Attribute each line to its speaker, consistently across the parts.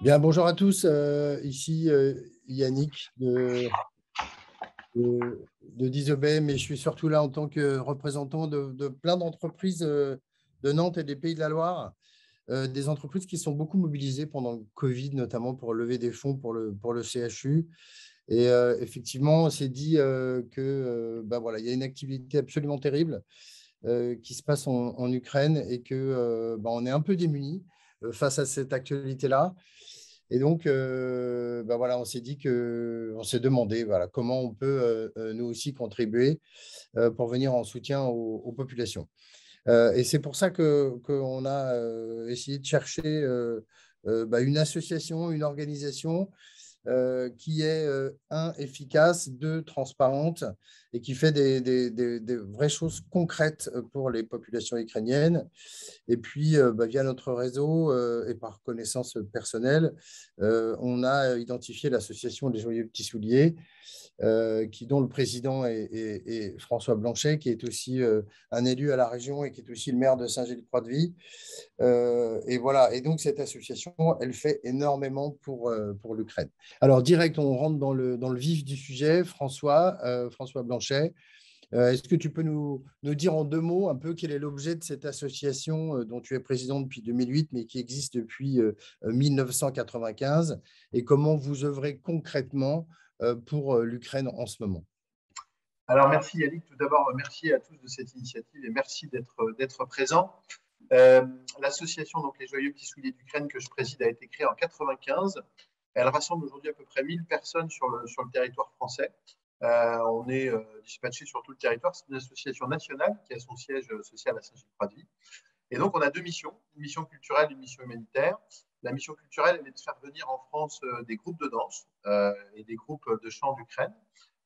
Speaker 1: Bien, bonjour à tous. Ici Yannick de Disobey, mais je suis surtout là en tant que représentant de plein d'entreprises de Nantes et des Pays de la Loire, des entreprises qui sont beaucoup mobilisées pendant le Covid, notamment pour lever des fonds pour le CHU. Et effectivement, on s'est dit que bah voilà, il y a une activité absolument terrible qui se passe en Ukraine et que bah, on est un peu démunis face à cette actualité-là. Et donc, bah voilà, on s'est demandé voilà, comment on peut nous aussi contribuer pour venir en soutien aux populations. Et c'est pour ça qu'on a essayé de chercher bah, une association, une organisation qui est, un, efficace, deux, transparente et qui fait des vraies choses concrètes pour les populations ukrainiennes. Et puis, bah, via notre réseau et par connaissance personnelle, on a identifié l'association des Joyeux Petits Souliers, dont le président est François Blanchet, qui est aussi un élu à la région et qui est aussi le maire de Saint-Gilles-Croix-de-Vie. Et voilà. Et donc, cette association, elle fait énormément pour l'Ukraine. Alors, direct, on rentre dans le vif du sujet. François Blanchet, est-ce que tu peux nous dire en deux mots un peu quel est l'objet de cette association dont tu es président depuis 2008, mais qui existe depuis 1995, et comment vous œuvrez concrètement pour l'Ukraine en ce moment?
Speaker 2: Alors, merci Yannick. Tout d'abord, merci à tous de cette initiative et merci d'être présent. L'association, donc les Joyeux Petits Souliers d'Ukraine, que je préside, a été créée en 95. Elle rassemble aujourd'hui à peu près 1000 personnes sur le territoire français. On est dispatché sur tout le territoire. C'est une association nationale qui a son siège social à Saint-Gilles-Croix-de-Vie. Et donc, on a deux missions, une mission culturelle et une mission humanitaire. La mission culturelle, elle est de faire venir en France des groupes de danse et des groupes de chant d'Ukraine.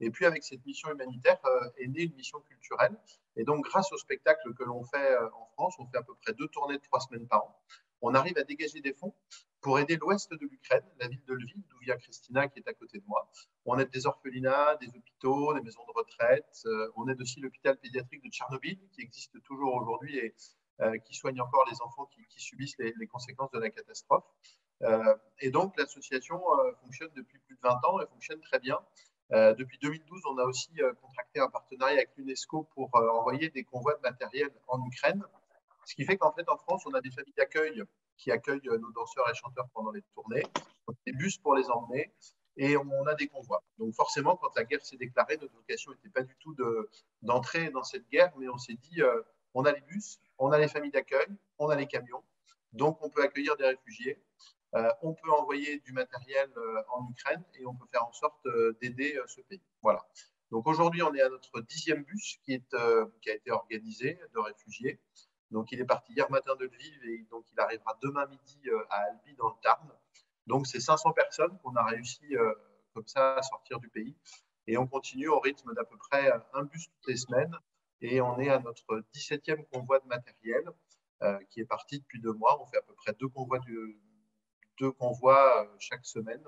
Speaker 2: Et puis, avec cette mission humanitaire est née une mission culturelle. Et donc, grâce au spectacle que l'on fait en France, on fait à peu près 2 tournées de 3 semaines par an. On arrive à dégager des fonds pour aider l'ouest de l'Ukraine, la ville de Lviv, d'où vient Christina, qui est à côté de moi. On aide des orphelinats, des hôpitaux, des maisons de retraite. On aide aussi l'hôpital pédiatrique de Tchernobyl, qui existe toujours aujourd'hui et qui soigne encore les enfants qui subissent les conséquences de la catastrophe. Et donc, l'association fonctionne depuis plus de 20 ans et fonctionne très bien. Depuis 2012, on a aussi contracté un partenariat avec l'UNESCO pour envoyer des convois de matériel en Ukraine. Ce qui fait qu'en fait, en France, on a des familles d'accueil qui accueillent nos danseurs et chanteurs pendant les tournées, des bus pour les emmener, et on a des convois. Donc forcément, quand la guerre s'est déclarée, notre vocation n'était pas du tout d'entrer dans cette guerre, mais on s'est dit, on a les bus, on a les familles d'accueil, on a les camions, donc on peut accueillir des réfugiés, on peut envoyer du matériel en Ukraine et on peut faire en sorte d'aider ce pays. Voilà. Donc aujourd'hui, on est à notre 10e bus qui a été organisé de réfugiés. Donc il est parti hier matin de Lviv et donc il arrivera demain midi à Albi dans le Tarn. Donc c'est 500 personnes qu'on a réussi comme ça à sortir du pays. Et on continue au rythme d'à peu près un bus toutes les semaines. Et on est à notre 17e convoi de matériel qui est parti depuis 2 mois. On fait à peu près deux convois chaque semaine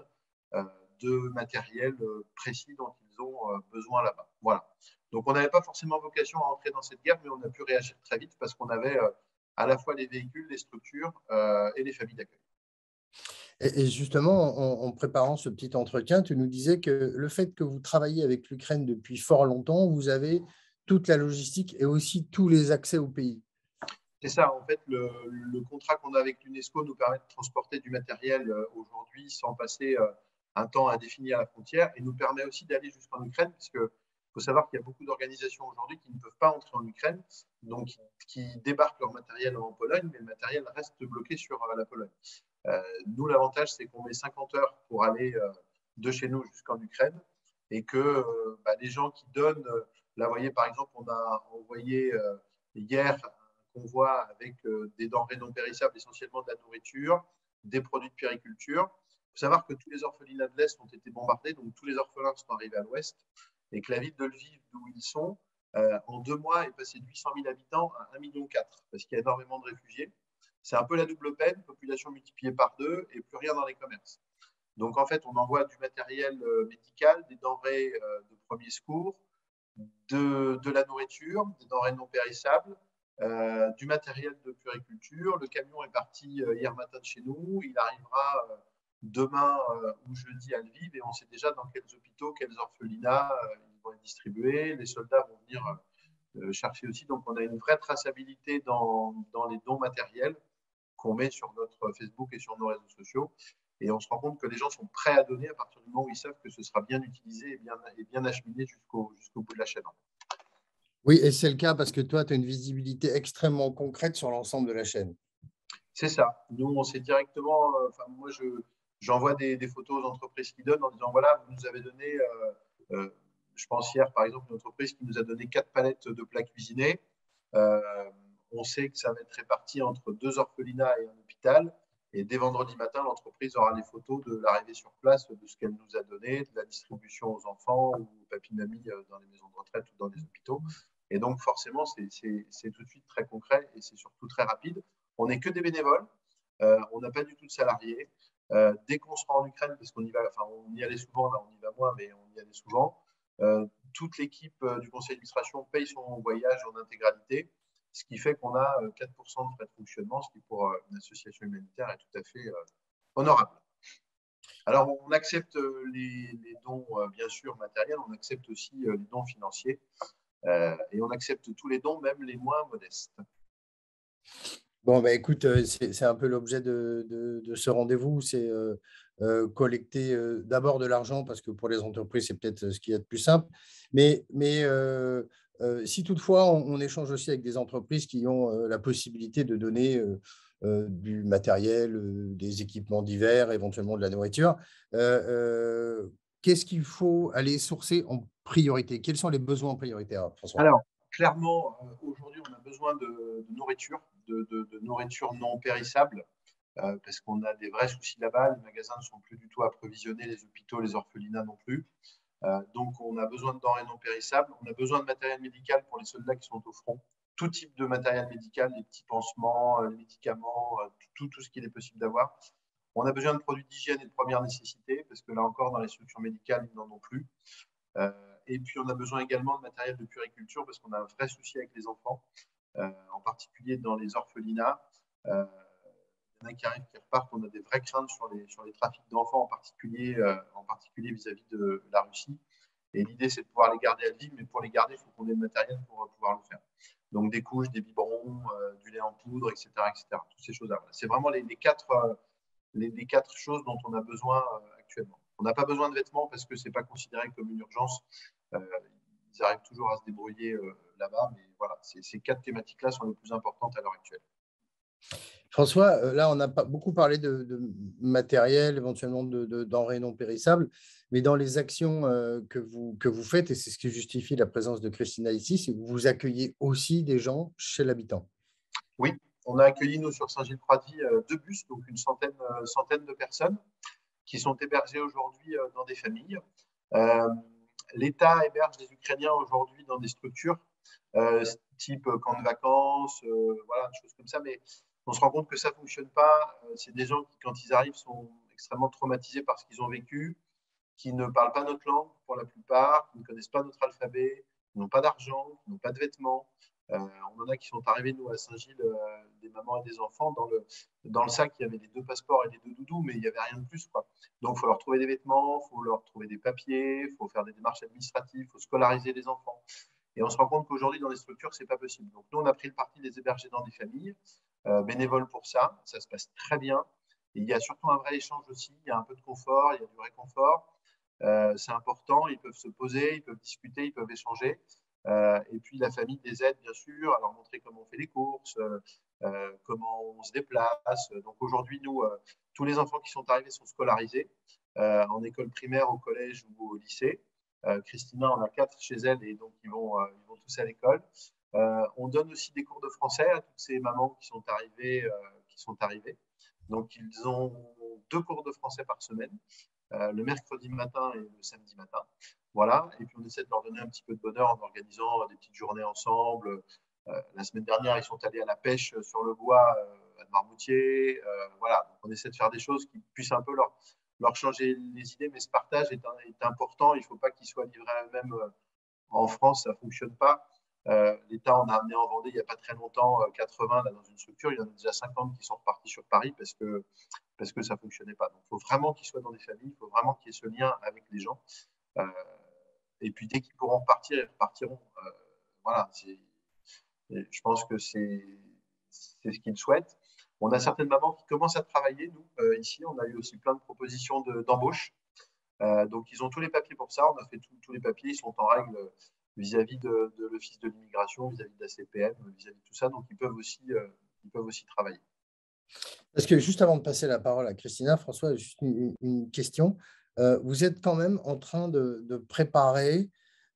Speaker 2: euh, de matériel précis dont ils ont besoin là-bas. Voilà. Donc on n'avait pas forcément vocation à entrer dans cette guerre, mais on a pu réagir très vite parce qu'on avait à la fois les véhicules, les structures et les familles d'accueil.
Speaker 1: Et justement, en préparant ce petit entretien, tu nous disais que le fait que vous travaillez avec l'Ukraine depuis fort longtemps, vous avez toute la logistique et aussi tous les accès au pays.
Speaker 2: C'est ça, en fait, le contrat qu'on a avec l'UNESCO nous permet de transporter du matériel aujourd'hui sans passer un temps indéfini à la frontière et nous permet aussi d'aller jusqu'en Ukraine, puisque faut savoir qu'il y a beaucoup d'organisations aujourd'hui qui ne peuvent pas entrer en Ukraine, donc qui débarquent leur matériel en Pologne, mais le matériel reste bloqué sur la Pologne. Nous, l'avantage, c'est qu'on met 50 heures pour aller de chez nous jusqu'en Ukraine et que les gens qui donnent, là, vous voyez, par exemple, on a envoyé hier un convoi avec des denrées non périssables, essentiellement de la nourriture, des produits de périculture. Il faut savoir que tous les orphelinats de l'Est ont été bombardés, donc tous les orphelins sont arrivés à l'Ouest et que la ville de Lviv, d'où ils sont, en 2 mois, est passée de 800 000 habitants à 1,4 million, parce qu'il y a énormément de réfugiés. C'est un peu la double peine, population multipliée par 2 et plus rien dans les commerces. Donc en fait, on envoie du matériel médical, des denrées de premier secours, de la nourriture, des denrées non périssables, du matériel de puriculture. Le camion est parti hier matin de chez nous. Il arrivera demain ou jeudi à Lviv, et on sait déjà dans quels hôpitaux, quels orphelinats ils vont être distribués. Les soldats vont venir chercher aussi. Donc, on a une vraie traçabilité dans les dons matériels qu'on met sur notre Facebook et sur nos réseaux sociaux. Et on se rend compte que les gens sont prêts à donner à partir du moment où ils savent que ce sera bien utilisé et bien acheminé jusqu'au bout de la chaîne.
Speaker 1: Oui, et c'est le cas parce que toi, tu as une visibilité extrêmement concrète sur l'ensemble de la chaîne.
Speaker 2: C'est ça. Nous, on sait directement, moi, j'envoie des photos aux entreprises qui donnent en disant, voilà, vous nous avez donné, je pense hier, par exemple, une entreprise qui nous a donné 4 palettes de plats cuisinés. Euh, on sait que ça va être réparti entre 2 orphelinats et un hôpital. Et dès vendredi matin, l'entreprise aura les photos de l'arrivée sur place, de ce qu'elle nous a donné, de la distribution aux enfants ou aux papy-mamies dans les maisons de retraite ou dans les hôpitaux. Et donc, forcément, c'est tout de suite très concret et c'est surtout très rapide. On n'est que des bénévoles, on n'a pas du tout de salariés. Dès qu'on sera en Ukraine, parce qu'on y va, enfin, on y allait souvent, là on y va moins, mais on y allait souvent, toute l'équipe du conseil d'administration paye son voyage en intégralité, ce qui fait qu'on a 4% de frais de fonctionnement, ce qui pour une association humanitaire est tout à fait honorable. Alors, on accepte les dons, bien sûr, matériels, on accepte aussi les dons financiers, et on accepte tous les dons, même les moins modestes.
Speaker 1: Bon, bah, écoute, c'est un peu l'objet de ce rendez-vous, c'est collecter d'abord de l'argent, parce que pour les entreprises, c'est peut-être ce qu'il y a de plus simple. Mais si toutefois, on échange aussi avec des entreprises qui ont la possibilité de donner du matériel, des équipements divers, éventuellement de la nourriture, qu'est-ce qu'il faut aller sourcer en priorité? Quels sont les besoins prioritaires, François?
Speaker 2: Alors, clairement, aujourd'hui, on a besoin de nourriture, de nourriture non périssable, parce qu'on a des vrais soucis là-bas. Les magasins ne sont plus du tout approvisionnés, les hôpitaux, les orphelinats non plus. Donc, on a besoin de denrées non périssables. On a besoin de matériel médical pour les soldats qui sont au front. Tout type de matériel médical, les petits pansements, les médicaments, tout ce qu'il est possible d'avoir. On a besoin de produits d'hygiène et de première nécessité, parce que là encore, dans les structures médicales, ils n'en ont plus. Et puis, on a besoin également de matériel de puériculture, parce qu'on a un vrai souci avec les enfants, en particulier dans les orphelinats. Il y en a qui arrivent, qui repartent. On a des vraies craintes sur les trafics d'enfants, en particulier vis-à-vis de la Russie. Et l'idée, c'est de pouvoir les garder à vie, mais pour les garder, il faut qu'on ait le matériel pour pouvoir le faire. Donc, des couches, des biberons, du lait en poudre, etc., etc. Toutes ces choses-là. Voilà. C'est vraiment les quatre choses dont on a besoin actuellement. On n'a pas besoin de vêtements parce que ce n'est pas considéré comme une urgence. Ils arrivent toujours à se débrouiller là-bas, mais voilà, ces 4 thématiques-là sont les plus importantes à l'heure actuelle.
Speaker 1: François, là, on a beaucoup parlé de matériel, éventuellement de denrées non périssables, mais dans les actions que vous faites, et c'est ce qui justifie la présence de Christina ici, c'est que vous accueillez aussi des gens chez l'habitant.
Speaker 2: Oui, on a accueilli, nous, sur Saint-Gilles-Croix-de-Vie, 2 bus, donc une centaine de personnes qui sont hébergées aujourd'hui dans des familles. L'État héberge des Ukrainiens aujourd'hui dans des structures type camp de vacances, voilà, des choses comme ça, mais on se rend compte que ça ne fonctionne pas. C'est des gens qui, quand ils arrivent, sont extrêmement traumatisés par ce qu'ils ont vécu, qui ne parlent pas notre langue pour la plupart, qui ne connaissent pas notre alphabet, qui n'ont pas d'argent, qui n'ont pas de vêtements. On en a qui sont arrivés, nous, à Saint-Gilles, des mamans et des enfants. Dans le sac, il y avait les 2 passeports et les 2 doudous, mais il n'y avait rien de plus, quoi. Donc, il faut leur trouver des vêtements, il faut leur trouver des papiers, il faut faire des démarches administratives, il faut scolariser les enfants. Et on se rend compte qu'aujourd'hui, dans les structures, ce n'est pas possible. Donc, nous, on a pris le parti de les héberger dans des familles, bénévoles pour ça. Ça se passe très bien. Et il y a surtout un vrai échange aussi. Il y a un peu de confort, il y a du réconfort. C'est important. Ils peuvent se poser, ils peuvent discuter, ils peuvent échanger. Et puis, la famille les aide, bien sûr, à leur montrer comment on fait les courses, comment on se déplace. Donc, aujourd'hui, nous, tous les enfants qui sont arrivés sont scolarisés en école primaire, au collège ou au lycée. Christina en a 4 chez elle et donc ils vont tous à l'école. On donne aussi des cours de français à toutes ces mamans qui sont arrivées. Donc ils ont 2 cours de français par semaine, le mercredi matin et le samedi matin. Voilà. Et puis on essaie de leur donner un petit peu de bonheur en organisant des petites journées ensemble. La semaine dernière, ils sont allés à la pêche sur le bois à Marmoutier. Voilà. Donc on essaie de faire des choses qui puissent un peu leur changer les idées, mais ce partage est important. Il ne faut pas qu'ils soient livrés à eux-mêmes en France, ça ne fonctionne pas. L'État en a amené en Vendée il n'y a pas très longtemps 80 là, dans une structure. Il y en a déjà 50 qui sont repartis sur Paris parce que ça ne fonctionnait pas. Donc, il faut vraiment qu'ils soient dans des familles, il faut vraiment qu'il y ait ce lien avec les gens. Euh, et puis, dès qu'ils pourront repartir, ils repartiront. Voilà, je pense que c'est ce qu'ils souhaitent. On a certaines mamans qui commencent à travailler. Nous, ici, on a eu aussi plein de propositions d'embauche. Donc, ils ont tous les papiers pour ça. On a fait tous les papiers. Ils sont en règle vis-à-vis de l'Office de l'immigration, vis-à-vis de la CPM, vis-à-vis de tout ça. Donc, ils peuvent aussi travailler.
Speaker 1: Parce que juste avant de passer la parole à Christina, François, juste une question. Vous êtes quand même en train de préparer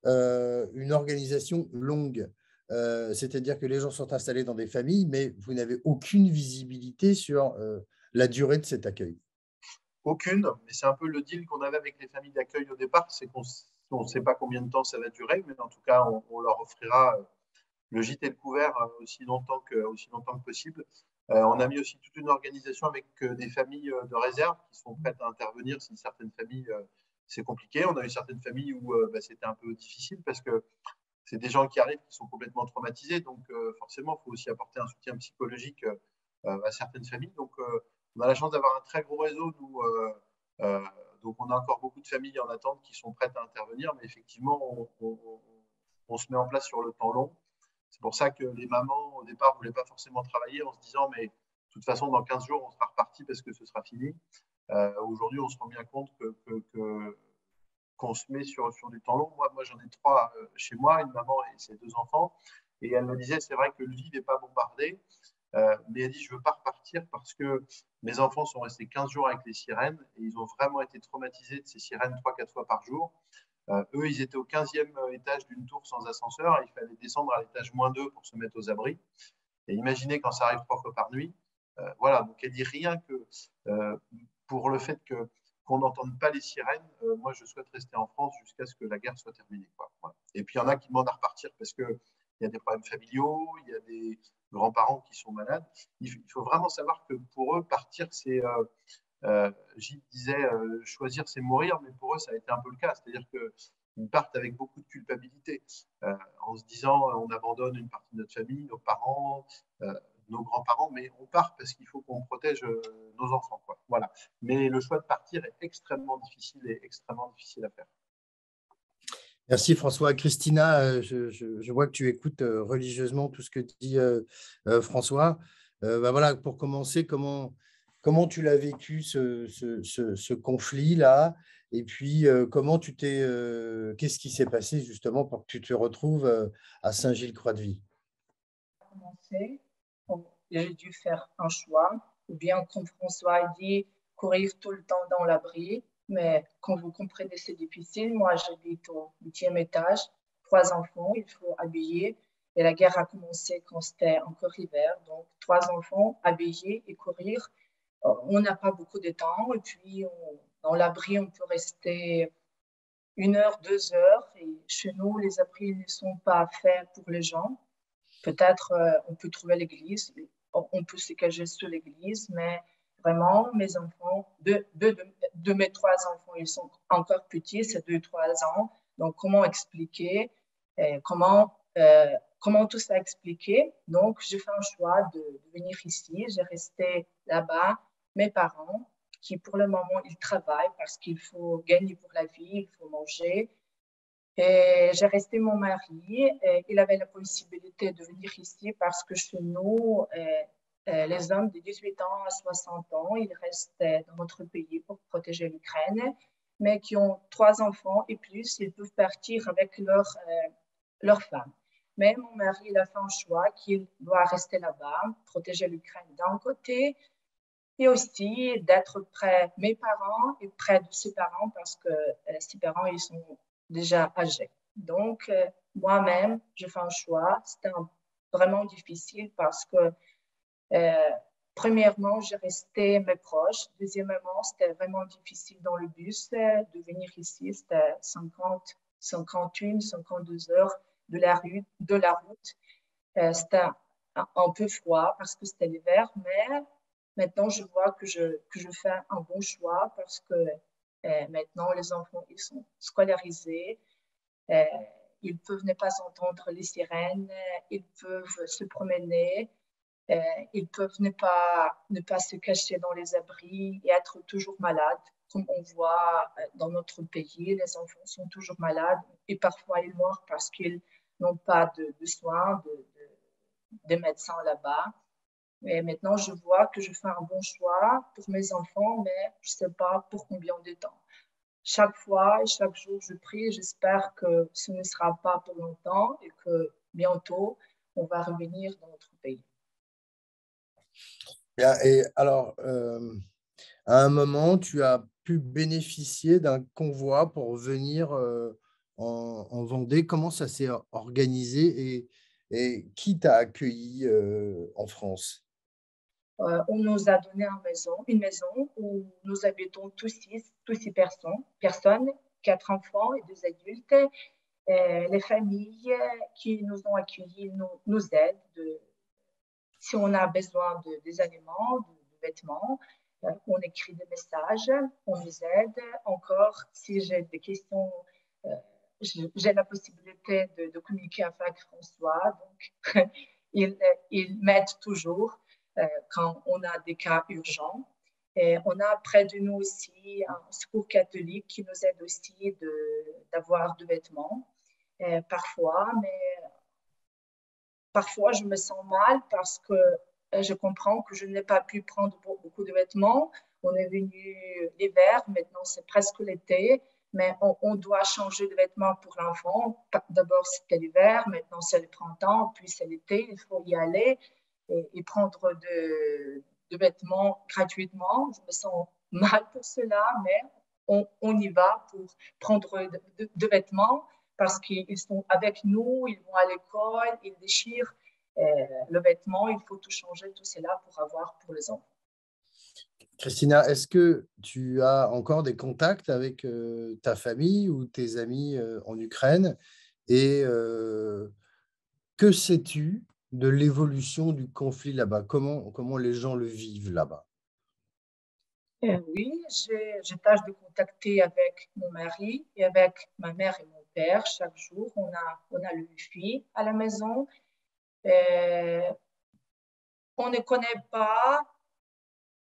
Speaker 1: une organisation longue. C'est-à-dire que les gens sont installés dans des familles, mais vous n'avez aucune visibilité sur la durée de cet accueil.
Speaker 2: Aucune, mais c'est un peu le deal qu'on avait avec les familles d'accueil au départ, c'est qu'on ne sait pas combien de temps ça va durer, mais en tout cas, on leur offrira le gîte et le couvert aussi longtemps que possible. On a mis aussi toute une organisation avec des familles de réserve qui sont prêtes à intervenir si certaines familles, c'est compliqué. On a eu certaines familles où c'était un peu difficile parce que c'est des gens qui arrivent qui sont complètement traumatisés. Donc, forcément, il faut aussi apporter un soutien psychologique à certaines familles. Donc, on a la chance d'avoir un très gros réseau, nous. Donc, on a encore beaucoup de familles en attente qui sont prêtes à intervenir. Mais effectivement, on se met en place sur le temps long. C'est pour ça que les mamans, au départ, ne voulaient pas forcément travailler en se disant, mais de toute façon, dans 15 jours, on sera reparti parce que ce sera fini. Aujourd'hui, on se rend bien compte qu'on se met sur du temps long. Moi j'en ai 3 chez moi, une maman et ses 2 enfants. Et elle me disait, c'est vrai que le lit n'est pas bombardé, mais elle dit, je ne veux pas repartir parce que mes enfants sont restés 15 jours avec les sirènes et ils ont vraiment été traumatisés de ces sirènes 3-4 fois par jour. Eux, ils étaient au 15e étage d'une tour sans ascenseur. Il fallait descendre à l'étage -2 pour se mettre aux abris. Et imaginez quand ça arrive 3 fois par nuit. Voilà, donc elle dit rien que pour le fait qu'on n'entende pas les sirènes, moi je souhaite rester en France jusqu'à ce que la guerre soit terminée. Quoi. Voilà. Et puis il y en a qui demandent à repartir parce qu'il y a des problèmes familiaux, il y a des grands-parents qui sont malades. Il faut vraiment savoir que pour eux, partir, c'est, Gilles disait, choisir, c'est mourir, mais pour eux, ça a été un peu le cas. C'est-à-dire qu'ils partent avec beaucoup de culpabilité, en se disant, on abandonne une partie de notre famille, nos parents, nos grands-parents, mais on part parce qu'il faut qu'on protège nos enfants. Quoi. Voilà. Mais le choix de partir est extrêmement difficile à faire.
Speaker 1: Merci François. Christina, je vois que tu écoutes religieusement tout ce que dit François. Voilà, pour commencer, comment tu l'as vécu ce conflit-là? Et puis, qu'est-ce qui s'est passé justement pour que tu te retrouves à Saint-Gilles-Croix-de-Vie?
Speaker 3: J'ai dû faire un choix, ou bien comme François a dit, courir tout le temps dans l'abri. Mais quand vous comprenez, c'est difficile. Moi, j'habite au 8e étage, 3 enfants, il faut habiller. Et la guerre a commencé quand c'était encore hiver. Donc, 3 enfants habillés et courir. On n'a pas beaucoup de temps. Et puis, dans l'abri, on peut rester 1 heure, 2 heures. Et chez nous, les abris ne sont pas faits pour les gens. Peut-être on peut trouver l'église, on peut se cacher sous l'église, mais vraiment, mes enfants, deux de mes 3 enfants, ils sont encore petits, c'est 2-3 ans. Donc, comment expliquer, comment tout ça expliquer? Donc, j'ai fait un choix de venir ici. J'ai resté là-bas. Mes parents, qui pour le moment, ils travaillent parce qu'il faut gagner pour la vie, il faut manger. Et j'ai resté mon mari. Et il avait la possibilité de venir ici parce que chez nous, les hommes de 18 ans à 60 ans, ils restent dans notre pays pour protéger l'Ukraine, mais qui ont 3 enfants et plus, ils peuvent partir avec leur femme. Mais mon mari, il a fait un choix qu'il doit rester là-bas, protéger l'Ukraine d'un côté, et aussi d'être près de mes parents et près de ses parents parce que ses parents, ils sont déjà âgés. Donc, moi-même, j'ai fait un choix. C'était vraiment difficile parce que, premièrement, j'ai resté mes proches. Deuxièmement, c'était vraiment difficile dans le bus de venir ici. C'était 51, 52 heures de la route. C'était un peu froid parce que c'était l'hiver, mais maintenant, je vois que je fais un bon choix parce que maintenant, les enfants, ils sont scolarisés. ils peuvent ne pas entendre les sirènes, ils peuvent se promener, ils peuvent ne pas se cacher dans les abris et être toujours malades. Comme on voit dans notre pays, les enfants sont toujours malades et parfois ils meurent parce qu'ils n'ont pas de soins, des médecins là-bas. Et maintenant, je vois que je fais un bon choix pour mes enfants, mais je ne sais pas pour combien de temps. Chaque fois et chaque jour, je prie et j'espère que ce ne sera pas pour longtemps et que bientôt, on va revenir dans notre pays.
Speaker 1: Bien, et alors, à un moment, tu as pu bénéficier d'un convoi pour venir en Vendée. Comment ça s'est organisé et qui t'a accueilli en France?
Speaker 3: On nous a donné une maison où nous habitons tous six personnes, quatre enfants et deux adultes. Les familles qui nous ont accueillis nous aident si on a besoin des aliments, de vêtements. On écrit des messages, on les aide. Encore, si j'ai des questions, euh, j'ai la possibilité de communiquer avec François. Donc, il, il m'aide toujours quand on a des cas urgents. Et on a près de nous aussi un secours catholique qui nous aide aussi d'avoir de vêtements parfois, mais parfois je me sens mal parce que je comprends que je n'ai pas pu prendre beaucoup de vêtements. On est venu l'hiver, maintenant c'est presque l'été, mais on doit changer de vêtements pour l'enfant. D'abord c'était l'hiver, maintenant c'est le printemps, puis c'est l'été, il faut y aller et prendre de vêtements gratuitement. Je me sens mal pour cela, mais on y va pour prendre de vêtements parce qu'ils sont avec nous, ils vont à l'école, ils déchirent le vêtement, il faut tout changer, tout cela pour avoir pour les enfants.
Speaker 1: Christina, est-ce que tu as encore des contacts avec ta famille ou tes amis en Ukraine? Et que sais-tu de l'évolution du conflit là-bas? Comment les gens le vivent là-bas?
Speaker 3: Oui, j'ai tâche de contacter avec mon mari et avec ma mère et mon père chaque jour. On a le wifi à la maison. Euh, on ne connaît pas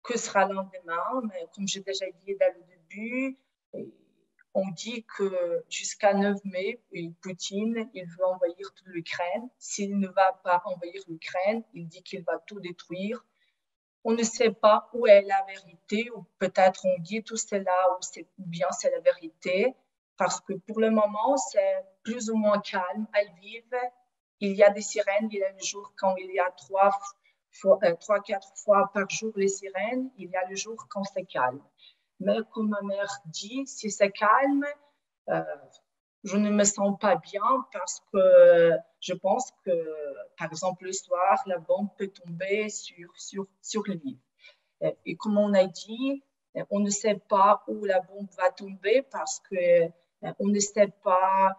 Speaker 3: que sera le lendemain, mais comme j'ai déjà dit dès le début, on dit que jusqu'à 9 mai, Poutine, il veut envahir toute l'Ukraine. S'il ne va pas envahir l'Ukraine, il dit qu'il va tout détruire. On ne sait pas où est la vérité, ou peut-être on dit tout cela, ou bien c'est la vérité, parce que pour le moment, c'est plus ou moins calme à Lviv. Il y a des sirènes, il y a le jour quand il y a quatre fois par jour les sirènes, il y a le jour quand c'est calme. Mais comme ma mère dit, si c'est calme, euh, je ne me sens pas bien parce que je pense que, par exemple, le soir, la bombe peut tomber sur le lit. Et comme on a dit, on ne sait pas où la bombe va tomber parce que on ne sait pas,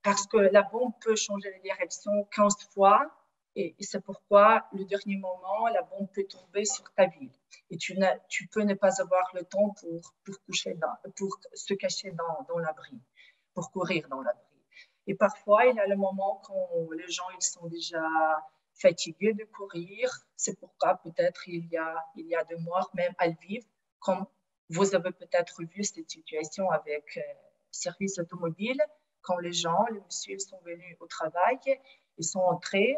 Speaker 3: parce que la bombe peut changer de direction 15 fois. Et c'est pourquoi, le dernier moment, la bombe peut tomber sur ta ville. Et tu peux ne pas avoir le temps pour se cacher dans l'abri, pour courir dans l'abri. Et parfois, il y a le moment quand les gens ils sont déjà fatigués de courir. C'est pourquoi peut-être il y a des morts même à Lviv, comme vous avez peut-être vu cette situation avec service automobile, quand les messieurs sont venus au travail, ils sont entrés,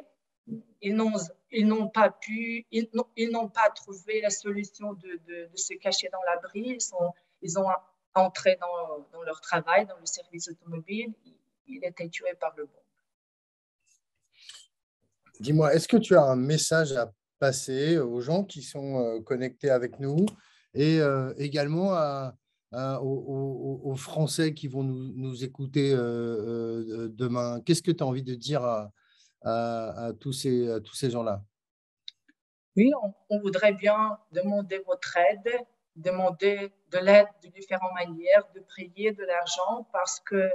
Speaker 3: ils n'ont pas pu, ils n'ont pas trouvé la solution de se cacher dans l'abri. Ils ont entré dans leur travail, dans le service automobile. Ils étaient tués par le bombe.
Speaker 1: Dis-moi, est-ce que tu as un message à passer aux gens qui sont connectés avec nous et également aux Français qui vont nous écouter demain? Qu'est-ce que tu as envie de dire à tous ces gens-là?
Speaker 3: Oui, on voudrait bien demander votre aide, demander de l'aide de différentes manières, de prier de l'argent, parce que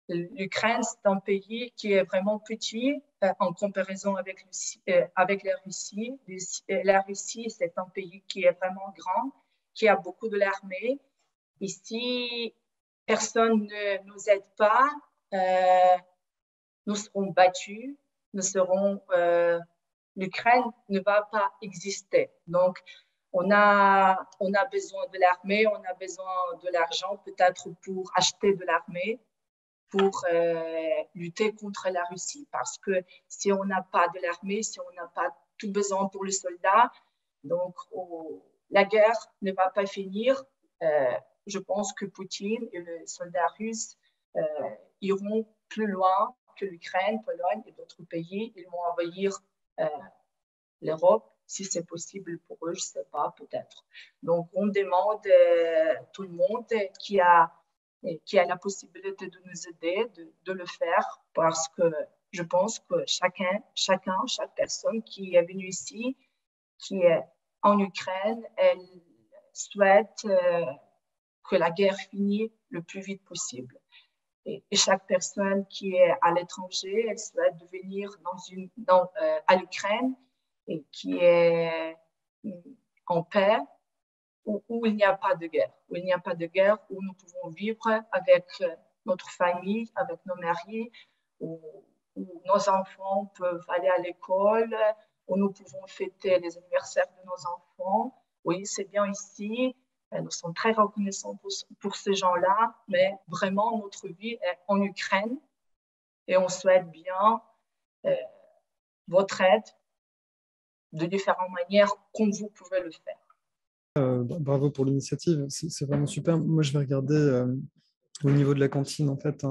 Speaker 3: l'Ukraine, c'est un pays qui est vraiment petit en comparaison avec la Russie. La Russie, c'est un pays qui est vraiment grand, qui a beaucoup de l'armée. Et si personne ne nous aide pas, nous serons battus, l'Ukraine ne va pas exister. Donc, on a besoin de l'armée, on a besoin de l'argent peut-être pour acheter de l'armée, pour lutter contre la Russie. Parce que si on n'a pas de l'armée, si on n'a pas tout besoin pour les soldats, donc la guerre ne va pas finir. Je pense que Poutine et les soldats russes iront plus loin que l'Ukraine, Pologne et d'autres pays. Ils vont envahir l'Europe, si c'est possible pour eux, je ne sais pas, peut-être. Donc, on demande tout le monde qui a la possibilité de nous aider, de le faire, parce que je pense que chaque personne qui est venue ici, qui est en Ukraine, elle souhaite que la guerre finisse le plus vite possible. Et chaque personne qui est à l'étranger, elle souhaite venir à l'Ukraine et qui est en paix, où il n'y a pas de guerre, où il n'y a pas de guerre, où nous pouvons vivre avec notre famille, avec nos maris, où nos enfants peuvent aller à l'école, où nous pouvons fêter les anniversaires de nos enfants. Oui, c'est bien ici. Nous sommes très reconnaissants pour ces gens-là, mais vraiment, notre vie est en Ukraine et on souhaite bien votre aide de différentes manières comme vous pouvez le faire.
Speaker 4: Bravo pour l'initiative, c'est vraiment super. Moi, je vais regarder au niveau de la cantine, en fait,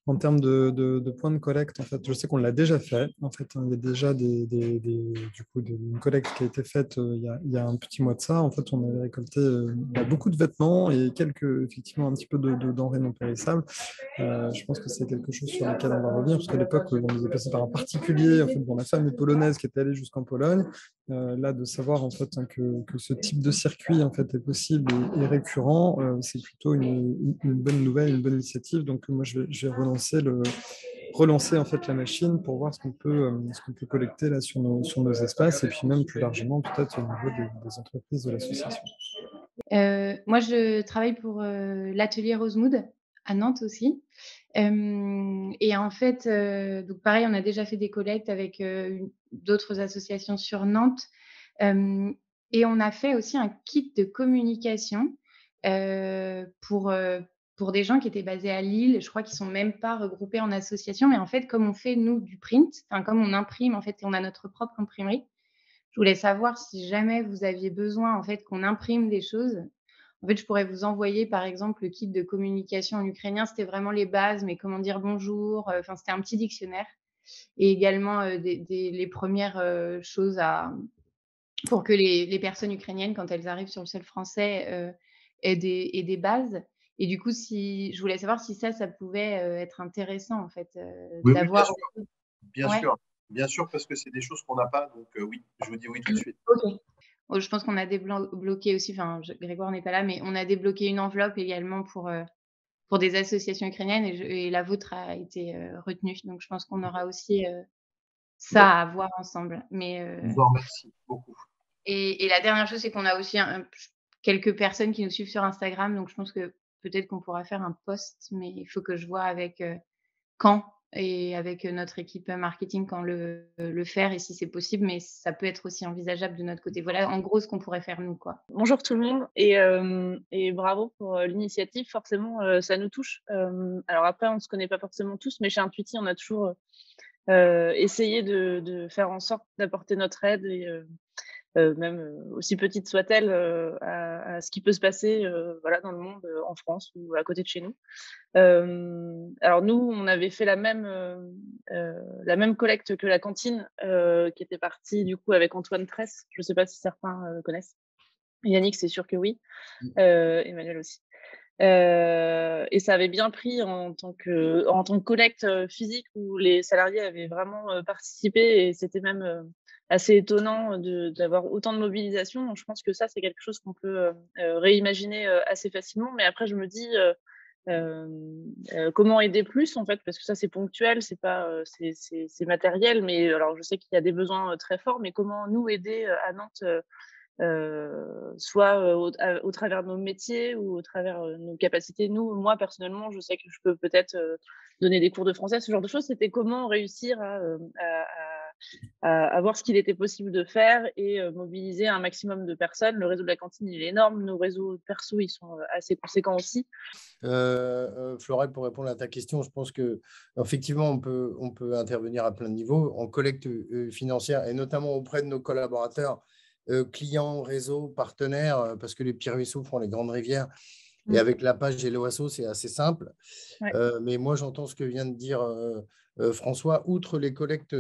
Speaker 4: en termes de points de collecte. En fait, je sais qu'on l'a déjà fait. En fait, il y a déjà une collecte qui a été faite il y a un petit mois de ça. En fait, on avait récolté beaucoup de vêtements et effectivement, un petit peu de denrées non périssables. Je pense que c'est quelque chose sur lequel on va revenir, parce qu'à l'époque, on nous est passé par un particulier, en fait, dont la femme est polonaise, qui était allée jusqu'en Pologne. Là, de savoir en fait que ce type de circuit en fait est possible et récurrent, c'est plutôt une bonne nouvelle, une bonne initiative. Donc moi, je vais relancer en fait la machine pour voir ce qu'on peut collecter là sur nos espaces, et puis même plus largement peut-être au niveau des entreprises de l'association.
Speaker 5: Moi, je travaille pour l'atelier Rosemood à Nantes aussi. Et en fait, donc pareil, on a déjà fait des collectes avec d'autres associations sur Nantes. Et on a fait aussi un kit de communication pour des gens qui étaient basés à Lille. Je crois qu'ils sont même pas regroupés en association, mais en fait, comme on fait nous du print, comme on imprime en fait, et on a notre propre imprimerie. Je voulais savoir si jamais vous aviez besoin en fait qu'on imprime des choses. En fait, je pourrais vous envoyer, par exemple, le kit de communication en ukrainien. C'était vraiment les bases, mais comment dire bonjour. Enfin, c'était un petit dictionnaire. Et également les premières choses pour que les personnes ukrainiennes, quand elles arrivent sur le sol français, aient des bases. Et du coup, je voulais savoir si ça pouvait être intéressant, en fait,
Speaker 2: Oui,
Speaker 5: d'avoir.
Speaker 2: bien
Speaker 5: Ouais.
Speaker 2: sûr. Bien sûr, parce que c'est des choses qu'on n'a pas. Donc oui, je vous dis oui tout de suite.
Speaker 5: OK. Je pense qu'on a débloqué aussi, Grégoire n'est pas là, mais on a débloqué une enveloppe également pour des associations ukrainiennes, et la vôtre a été retenue. Donc je pense qu'on aura aussi ça à voir ensemble. Mais
Speaker 2: Je vous remercie beaucoup.
Speaker 5: et la dernière chose, c'est qu'on a aussi quelques personnes qui nous suivent sur Instagram, donc je pense que peut-être qu'on pourra faire un post, mais il faut que je vois avec quand, et avec notre équipe marketing, quand le faire et si c'est possible, mais ça peut être aussi envisageable de notre côté. Voilà en gros ce qu'on pourrait faire nous, quoi.
Speaker 6: Bonjour tout le monde et bravo pour l'initiative. Forcément, ça nous touche. Alors après, on ne se connaît pas forcément tous, mais chez Intuiti, on a toujours essayé de faire en sorte d'apporter notre aide, et même aussi petite soit-elle, à ce qui peut se passer voilà, dans le monde, en France ou à côté de chez nous. Alors nous, on avait fait la même collecte que la cantine, qui était partie du coup avec Antoine Tresse. Je ne sais pas si certains connaissent. Yannick, c'est sûr que oui. Emmanuel aussi. Et ça avait bien pris en tant que collecte physique, où les salariés avaient vraiment participé, et c'était même assez étonnant d'avoir autant de mobilisation. Donc je pense que ça, c'est quelque chose qu'on peut réimaginer assez facilement. Mais après, je me dis comment aider plus, en fait, parce que ça, c'est ponctuel, c'est pas c'est matériel, mais alors je sais qu'il y a des besoins très forts, mais comment nous aider à Nantes soit au travers de nos métiers ou au travers de nos capacités. Moi, personnellement, je sais que je peux peut-être donner des cours de français, ce genre de choses. C'était comment réussir à voir ce qu'il était possible de faire et mobiliser un maximum de personnes. Le réseau de la cantine, il est énorme. Nos réseaux perso, ils sont assez conséquents aussi.
Speaker 1: Florel, pour répondre à ta question, je pense qu'effectivement, on peut intervenir à plein de niveaux en collecte financière et notamment auprès de nos collaborateurs, clients, réseaux, partenaires, parce que les petits ruisseaux font les grandes rivières. Et avec la page Helloasso, c'est assez simple.
Speaker 6: Ouais.
Speaker 1: Mais moi, j'entends ce que vient de dire François. Outre les collectes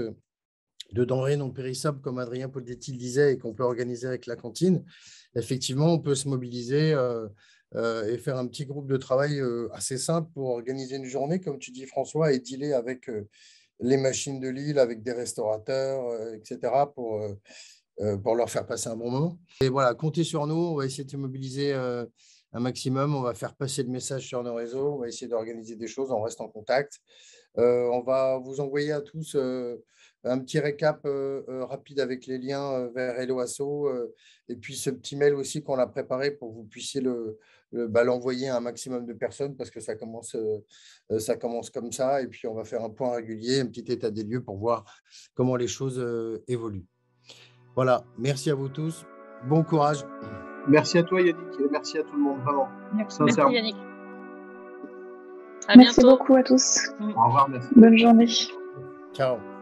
Speaker 1: de denrées non périssables, comme Adrien Poldetti le disait, et qu'on peut organiser avec la cantine, effectivement, on peut se mobiliser et faire un petit groupe de travail assez simple pour organiser une journée, comme tu dis, François, et dealer avec les machines de Lille, avec des restaurateurs, etc., pour leur faire passer un bon moment. Et voilà, comptez sur nous, on va essayer de se mobiliser un maximum, on va faire passer le message sur nos réseaux, on va essayer d'organiser des choses, on reste en contact. On va vous envoyer à tous un petit récap rapide avec les liens vers Helloasso et puis ce petit mail aussi qu'on a préparé pour que vous puissiez l'envoyer à un maximum de personnes parce que ça commence comme ça et puis on va faire un point régulier, un petit état des lieux pour voir comment les choses évoluent. Voilà, merci à vous tous, bon courage.
Speaker 2: Merci à toi Yannick et merci à tout le monde, vraiment.
Speaker 6: Merci Yannick.
Speaker 7: Merci beaucoup à tous.
Speaker 2: Au revoir, merci.
Speaker 7: Bonne journée.
Speaker 1: Ciao.